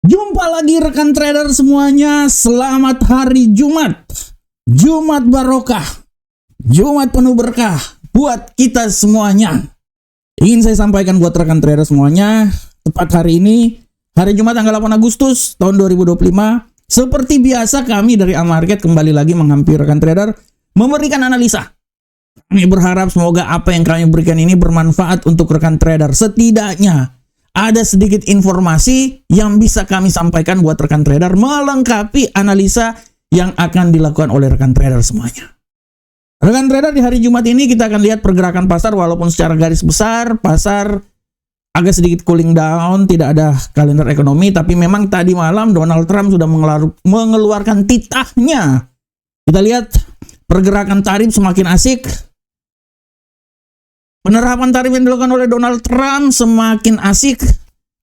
Jumpa lagi rekan trader semuanya, selamat hari Jumat. Jumat barokah, Jumat penuh berkah buat kita semuanya. Ingin saya sampaikan buat rekan trader semuanya, tepat hari ini, hari Jumat tanggal 8 Agustus tahun 2025. Seperti biasa kami dari Amarket kembali lagi menghampiri rekan trader, memberikan analisa. Kami berharap semoga apa yang kami berikan ini bermanfaat untuk rekan trader. Setidaknya ada sedikit informasi yang bisa kami sampaikan buat rekan trader melengkapi analisa yang akan dilakukan oleh rekan trader semuanya. Rekan trader, di hari Jumat ini kita akan lihat pergerakan pasar walaupun secara garis besar pasar agak sedikit cooling down, tidak ada kalender ekonomi, tapi memang tadi malam Donald Trump sudah mengeluarkan titahnya. Kita lihat pergerakan tarif semakin asik. Penerapan tarif yang dilakukan oleh Donald Trump semakin asik.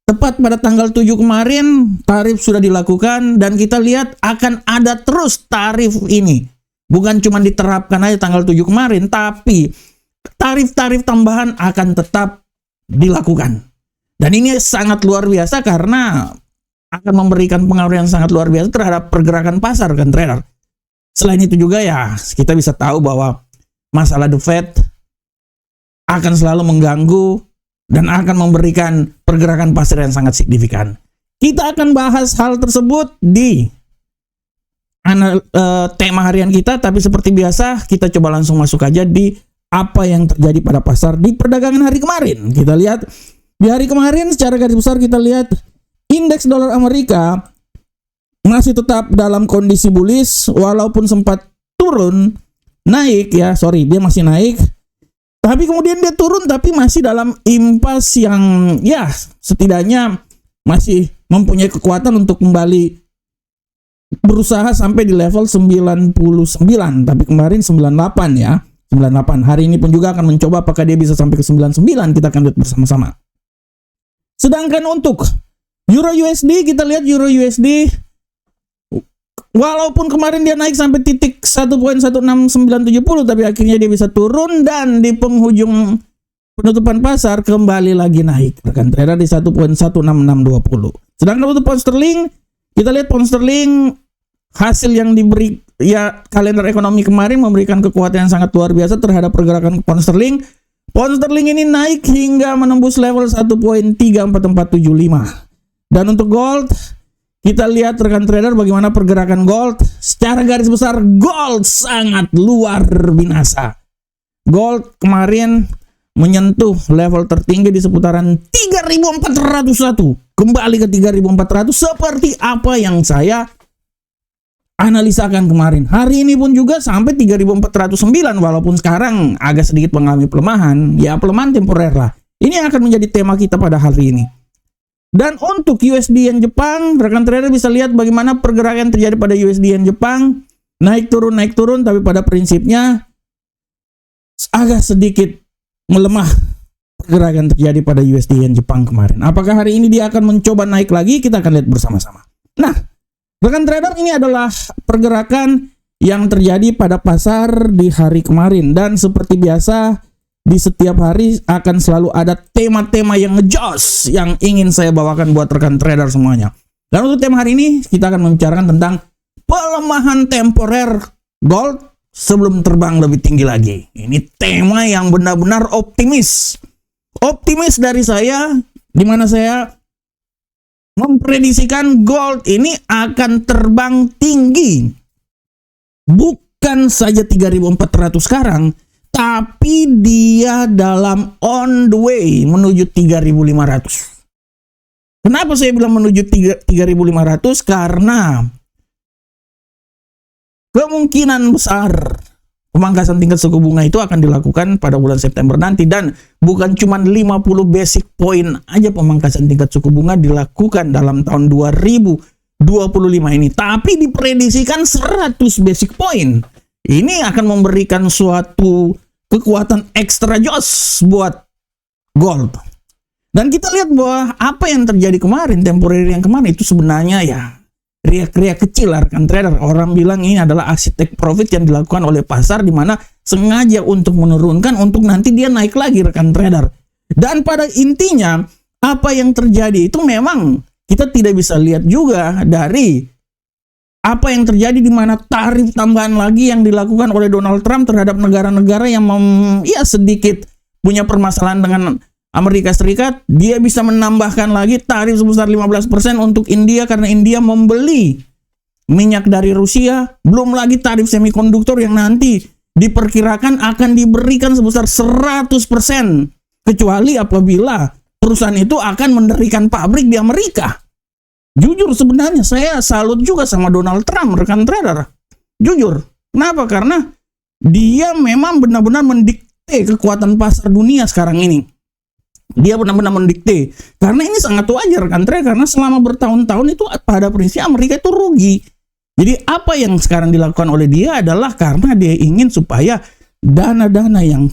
Tepat pada tanggal 7 kemarin, tarif sudah dilakukan dan kita lihat akan ada terus tarif ini. Bukan cuma diterapkan aja tanggal 7 kemarin, tapi tarif-tarif tambahan akan tetap dilakukan. Dan ini sangat luar biasa karena akan memberikan pengaruh yang sangat luar biasa terhadap pergerakan pasar kan trader. Selain itu juga ya, kita bisa tahu bahwa masalah The Fed akan selalu mengganggu dan akan memberikan pergerakan pasar yang sangat signifikan. Kita akan bahas hal tersebut di tema harian kita, tapi seperti biasa kita coba langsung masuk aja di apa yang terjadi pada pasar di perdagangan hari kemarin. Kita lihat di hari kemarin secara garis besar kita lihat indeks dolar Amerika masih tetap dalam kondisi bullish walaupun sempat turun, naik ya, dia masih naik. Tapi kemudian dia turun tapi masih dalam impas yang ya setidaknya masih mempunyai kekuatan untuk kembali berusaha sampai di level 99. Tapi kemarin 98 ya. 98. Hari ini pun juga akan mencoba apakah dia bisa sampai ke 99. Kita akan lihat bersama-sama. Sedangkan untuk Euro USD, kita lihat Euro USD walaupun kemarin dia naik sampai titik 1.16970, tapi akhirnya dia bisa turun dan di penghujung penutupan pasar kembali lagi naik. Rekan trader di 1.16620. Sedangkan untuk pound sterling, kita lihat pound sterling hasil yang diberi ya kalender ekonomi kemarin memberikan kekuatan yang sangat luar biasa terhadap pergerakan pound sterling. Pound sterling ini naik hingga menembus level 1.34475. Dan untuk gold, kita lihat rekan trader bagaimana pergerakan gold. Secara garis besar gold sangat luar binasa. Gold kemarin menyentuh level tertinggi di seputaran 3.401. Kembali ke 3.400 seperti apa yang saya analisakan kemarin. Hari ini pun juga sampai 3.409 walaupun sekarang agak sedikit mengalami pelemahan. Ya pelemahan temporer lah. Ini akan menjadi tema kita pada hari ini. Dan untuk USD Yen Jepang, rekan trader bisa lihat bagaimana pergerakan terjadi pada USD Yen Jepang. Naik turun, tapi pada prinsipnya agak sedikit melemah pergerakan terjadi pada USD Yen Jepang kemarin. Apakah hari ini dia akan mencoba naik lagi? Kita akan lihat bersama-sama. Nah, rekan trader, ini adalah pergerakan yang terjadi pada pasar di hari kemarin. Dan seperti biasa, di setiap hari akan selalu ada tema-tema yang ngejos yang ingin saya bawakan buat rekan trader semuanya. Dan untuk tema hari ini kita akan membicarakan tentang pelemahan temporer gold sebelum terbang lebih tinggi lagi. Ini tema yang benar-benar optimis. Optimis dari saya, di mana saya memprediksikan gold ini akan terbang tinggi. Bukan saja 3.400 sekarang, tapi dia dalam on the way menuju 3.500. Kenapa saya bilang menuju 3.500? Karena kemungkinan besar pemangkasan tingkat suku bunga itu akan dilakukan pada bulan September nanti. Dan bukan cuma 50 basic point aja pemangkasan tingkat suku bunga dilakukan dalam tahun 2025 ini. Tapi diprediksikan 100 basic point. Ini akan memberikan suatu kekuatan ekstra jos buat gold. Dan kita lihat bahwa apa yang terjadi kemarin, temporary yang kemarin itu sebenarnya ya riak-riak kecil rekan trader. Orang bilang ini adalah aksi take profit yang dilakukan oleh pasar di mana sengaja untuk menurunkan untuk nanti dia naik lagi rekan trader. Dan pada intinya apa yang terjadi itu memang kita tidak bisa lihat juga dari apa yang terjadi di mana tarif tambahan lagi yang dilakukan oleh Donald Trump terhadap negara-negara yang sedikit punya permasalahan dengan Amerika Serikat. Dia bisa menambahkan lagi tarif sebesar 15% untuk India karena India membeli minyak dari Rusia, belum lagi tarif semikonduktor yang nanti diperkirakan akan diberikan sebesar 100%, kecuali apabila perusahaan itu akan mendirikan pabrik di Amerika. Jujur sebenarnya saya salut juga sama Donald Trump, rekan trader. Jujur. Kenapa? Karena dia memang benar-benar mendikte kekuatan pasar dunia sekarang ini. Dia benar-benar mendikte. Karena ini sangat wajar kan trader, karena selama bertahun-tahun itu pada prinsipnya Amerika itu rugi. Jadi apa yang sekarang dilakukan oleh dia adalah karena dia ingin supaya dana-dana yang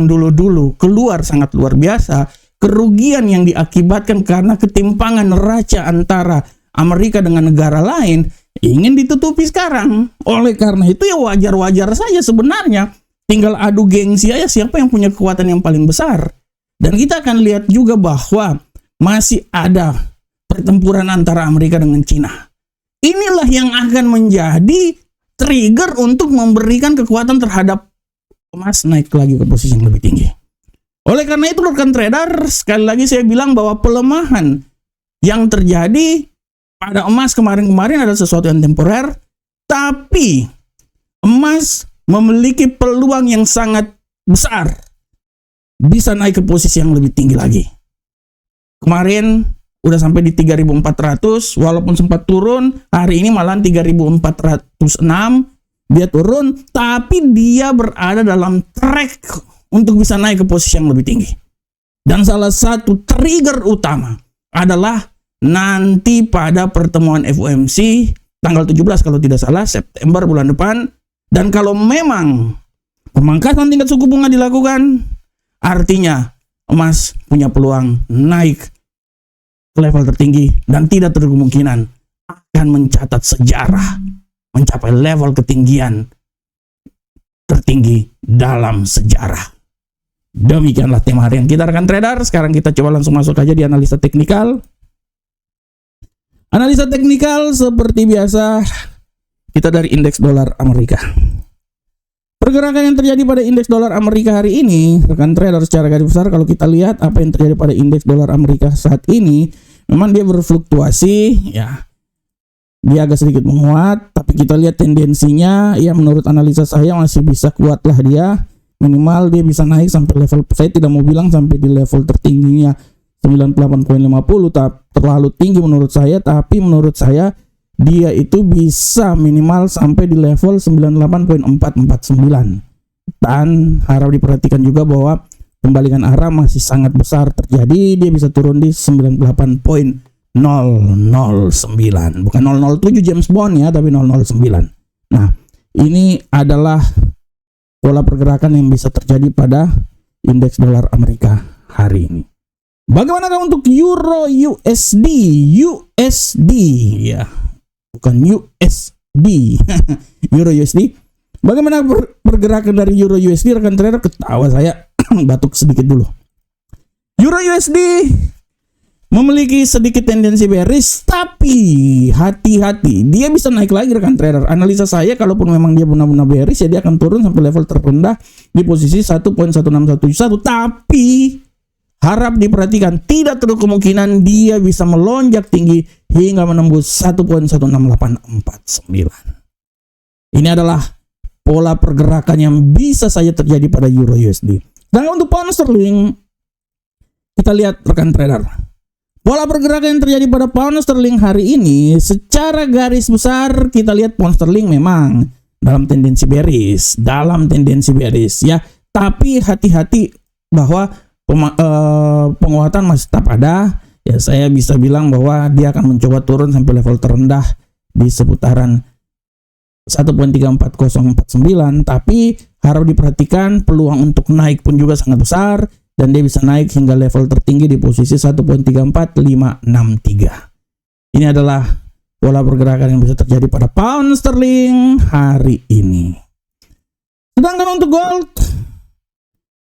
dulu-dulu keluar sangat luar biasa, kerugian yang diakibatkan karena ketimpangan neraca antara Amerika dengan negara lain ingin ditutupi sekarang. Oleh karena itu ya wajar-wajar saja sebenarnya. Tinggal adu gengsi aja siapa yang punya kekuatan yang paling besar. Dan kita akan lihat juga bahwa masih ada pertempuran antara Amerika dengan Cina. Inilah yang akan menjadi trigger untuk memberikan kekuatan terhadap emas naik lagi ke posisi yang lebih tinggi. Oleh karena itu rekan trader, sekali lagi saya bilang bahwa pelemahan yang terjadi pada emas kemarin-kemarin adalah sesuatu yang temporer, tapi emas memiliki peluang yang sangat besar bisa naik ke posisi yang lebih tinggi lagi. Kemarin udah sampai di 3.400, walaupun sempat turun, hari ini malah 3.406, dia turun, tapi dia berada dalam track untuk bisa naik ke posisi yang lebih tinggi. Dan salah satu trigger utama adalah nanti pada pertemuan FOMC tanggal 17 kalau tidak salah, September bulan depan. Dan kalau memang pemangkasan tingkat suku bunga dilakukan, artinya emas punya peluang naik ke level tertinggi dan tidak terlalu kemungkinan akan mencatat sejarah mencapai level ketinggian tertinggi dalam sejarah. Demikianlah tema harian kita rekan trader. Sekarang kita coba langsung masuk aja di analisa teknikal. Analisa teknikal seperti biasa kita dari indeks dolar Amerika. Pergerakan yang terjadi pada indeks dolar Amerika hari ini, rekan trader, secara garis besar kalau kita lihat apa yang terjadi pada indeks dolar Amerika saat ini, memang dia berfluktuasi ya. Dia agak sedikit menguat, tapi kita lihat tendensinya ya menurut analisa saya masih bisa kuatlah dia. Minimal dia bisa naik sampai level, saya tidak mau bilang sampai di level tertingginya 98.50, terlalu tinggi menurut saya, tapi menurut saya dia itu bisa minimal sampai di level 98.449. Dan harap diperhatikan juga bahwa pembalikan arah masih sangat besar terjadi. Dia bisa turun di 98.009, bukan 007 James Bond ya, tapi 009. Nah, ini adalah pola pergerakan yang bisa terjadi pada indeks dolar Amerika hari ini. Bagaimana untuk Euro USD? USD ya, bukan USD. Euro USD. Bagaimana pergerakan dari Euro USD rekan trader? Ketawa saya batuk sedikit dulu. Euro USD memiliki sedikit tendensi bearish, tapi hati-hati, dia bisa naik lagi rekan trader. Analisa saya kalaupun memang dia benar-benar bearish ya dia akan turun sampai level terendah di posisi 1.1671, tapi harap diperhatikan, tidak terlalu kemungkinan dia bisa melonjak tinggi hingga menembus 1.16849. Ini adalah pola pergerakan yang bisa saja terjadi pada Euro USD. Dan untuk pound sterling, kita lihat rekan trader. Pola pergerakan yang terjadi pada pound sterling hari ini, secara garis besar kita lihat pound sterling memang dalam tendensi bearish, ya. Tapi hati-hati bahwa penguatan masih tetap ada. Ya, saya bisa bilang bahwa dia akan mencoba turun sampai level terendah di seputaran 1.34049, tapi harus diperhatikan peluang untuk naik pun juga sangat besar dan dia bisa naik hingga level tertinggi di posisi 1.34563. Ini adalah pola pergerakan yang bisa terjadi pada pound sterling hari ini. Sedangkan untuk gold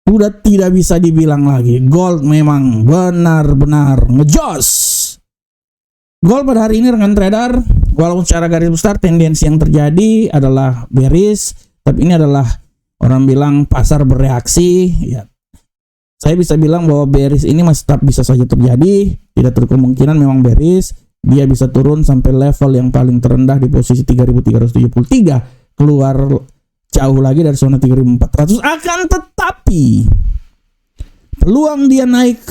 sudah tidak bisa dibilang lagi. Gold memang benar-benar ngejos. Gold pada hari ini rekan trader, walaupun secara garis besar tendensi yang terjadi adalah bearish, tapi ini adalah orang bilang pasar bereaksi. Ya, saya bisa bilang bahwa bearish ini masih tetap bisa saja terjadi, tidak terlalu kemungkinan memang bearish. Dia bisa turun sampai level yang paling terendah di posisi 3.373, keluar jauh lagi dari zona 3.400. Akan tetapi peluang dia naik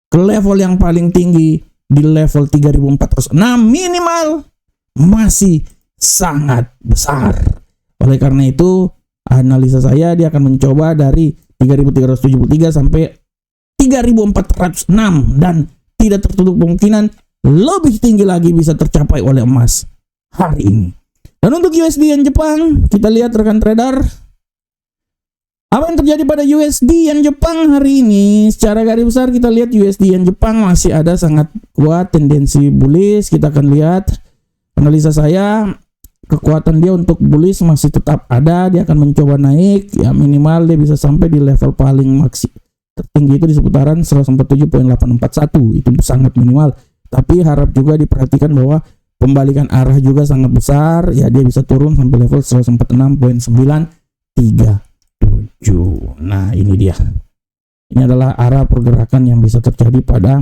ke level yang paling tinggi di level 3.406 minimal masih sangat besar. Oleh karena itu, analisa saya dia akan mencoba dari 3.373 sampai 3.406 dan tidak tertutup kemungkinan lebih tinggi lagi bisa tercapai oleh emas hari ini. Dan untuk USD yen Jepang, kita lihat rekan trader, apa yang terjadi pada USD yen Jepang hari ini? Secara garis besar kita lihat USD yen Jepang masih ada sangat kuat tendensi bullish. Kita akan lihat analisa saya, kekuatan dia untuk bullish masih tetap ada. Dia akan mencoba naik, ya minimal dia bisa sampai di level paling tertinggi itu di seputaran 147.841. Itu sangat minimal. Tapi harap juga diperhatikan bahwa pembalikan arah juga sangat besar. Ya dia bisa turun sampai level 146.937. Nah ini dia. Ini adalah arah pergerakan yang bisa terjadi pada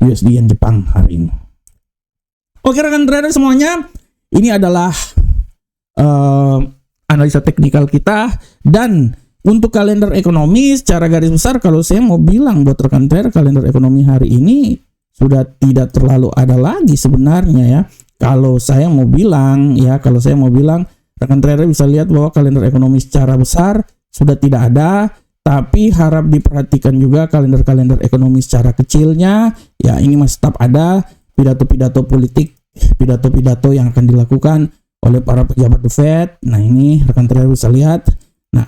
USD yen Jepang hari ini. Oke rekan trader semuanya, ini adalah analisa teknikal kita. Dan untuk kalender ekonomi secara garis besar, kalau saya mau bilang buat rekan trader, kalender ekonomi hari ini sudah tidak terlalu ada lagi sebenarnya ya. Kalau saya mau bilang, rekan trader bisa lihat bahwa kalender ekonomi secara besar sudah tidak ada, tapi harap diperhatikan juga kalender-kalender ekonomi secara kecilnya. Ya ini masih tetap ada pidato-pidato politik, pidato-pidato yang akan dilakukan oleh para pejabat The Fed. Nah ini rekan trader bisa lihat. Nah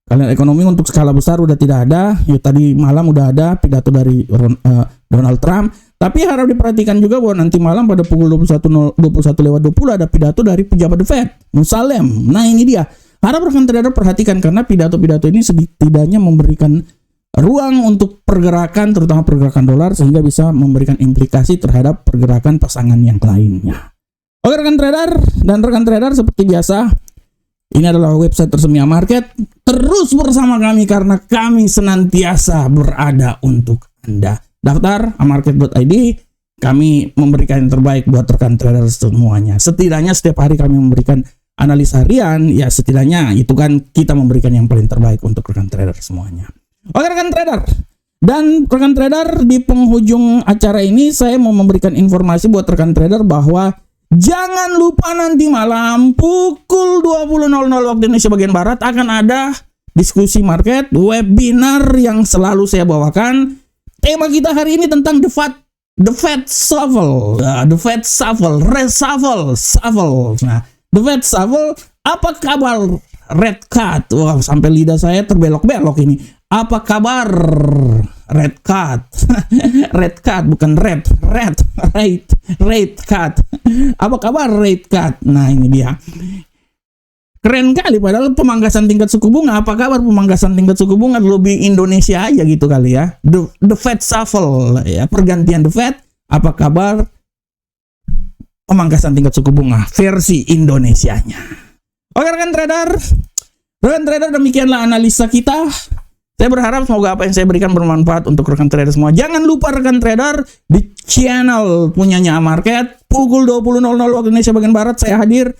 kalender ekonomi untuk skala besar udah tidak ada. Ya tadi malam udah ada pidato dari Donald Trump. Tapi harap diperhatikan juga bahwa nanti malam pada pukul 21.20 ada pidato dari pejabat The Fed, Musalem. Nah ini dia. Harap rekan trader perhatikan karena pidato-pidato ini setidaknya memberikan ruang untuk pergerakan, terutama pergerakan dolar, sehingga bisa memberikan implikasi terhadap pergerakan pasangan yang lainnya. Oke rekan trader dan rekan trader, seperti biasa, ini adalah website resmi Market. Terus bersama kami karena kami senantiasa berada untuk Anda. Daftar amarket.id, kami memberikan yang terbaik buat rekan trader semuanya. Setidaknya setiap hari kami memberikan analisa harian, ya setidaknya itu kan kita memberikan yang paling terbaik untuk rekan trader semuanya. Oke rekan trader, dan rekan trader di penghujung acara ini saya mau memberikan informasi buat rekan trader bahwa jangan lupa nanti malam pukul 20.00 waktu Indonesia bagian Barat akan ada diskusi market, webinar yang selalu saya bawakan. Tema kita hari ini tentang The Fed Shuffle, reshuffle. Nah, The Fed Shuffle, apa kabar Red Cat? Wah, sampai lidah saya terbelok-belok ini. Apa kabar Red Cat? Red Cat bukan red cat. Apa kabar Red Cat? Nah, ini dia. Keren kali, padahal pemangkasan tingkat suku bunga. Apa kabar pemangkasan tingkat suku bunga? Lebih Indonesia aja gitu kali ya. The Fed Shuffle, ya, pergantian The Fed. Apa kabar pemangkasan tingkat suku bunga versi Indonesianya? Oke rekan trader, demikianlah analisa kita. Saya berharap semoga apa yang saya berikan bermanfaat untuk rekan trader semua. Jangan lupa rekan trader di channel punyanya Market pukul 20.00 waktu Indonesia bagian Barat saya hadir.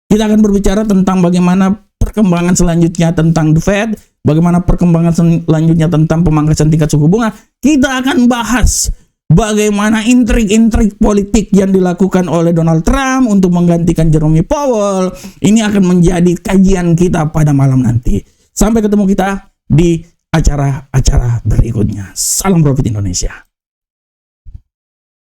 Kita akan berbicara tentang bagaimana perkembangan selanjutnya tentang The Fed, bagaimana perkembangan selanjutnya tentang pemangkasan tingkat suku bunga. Kita akan bahas bagaimana intrik-intrik politik yang dilakukan oleh Donald Trump untuk menggantikan Jerome Powell. Ini akan menjadi kajian kita pada malam nanti. Sampai ketemu kita di acara-acara berikutnya. Salam profit Indonesia.